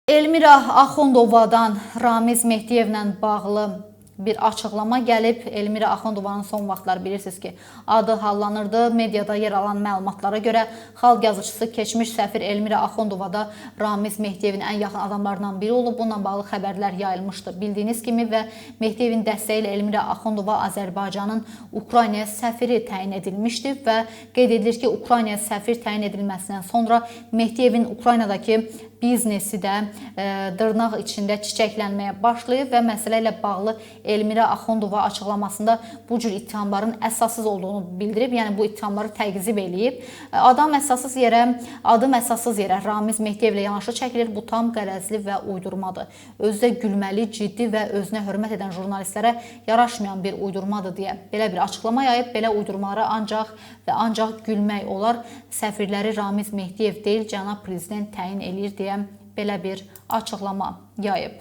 Elmira Axundovadan Ramiz Mehdiyevlə bağlı bir açıqlama gəlib. Elmira Axundovanın son vaxtlar bilirsiniz ki, adı hallanırdı. Mediada yer alan məlumatlara görə xalq yazıcısı, keçmiş səfir Elmira Axundova da Ramiz Mehdiyevin ən yaxın adamlarından biri olub. Bununla bağlı xəbərlər yayılmışdı bildiyiniz kimi və Mehdiyevin dəstəyi ilə Elmira Axundova Azərbaycanın Ukraynaya səfiri təyin edilmişdi və qeyd edilir ki, Ukraynaya səfir təyin edilməsindən sonra Mehdiyevin Ukraynadakı biznesi də dırnaq içində çiçəklənməyə başlayıb və məsələ ilə bağlı Elmira Axundova açıqlamasında bu cür ittihamların əsassız olduğunu bildirib. Yəni bu ittihamları təqzib eləyib. Adım əsassız yerə Ramiz Mehdiyev ilə yanaşı çəkilir. Bu tam qərəzli və uydurmadır. Özü də gülməli, ciddi və özünə hörmət edən jurnalistlərə yaraşmayan bir uydurmadır deyə belə bir açıqlama yayıb. Belə uydurmalara ancaq gülmək olar. Səfirləri Ramiz Mehdiyev deyil, cənab prezident təyin eləyir deyə belə bir açıqlama yayıb.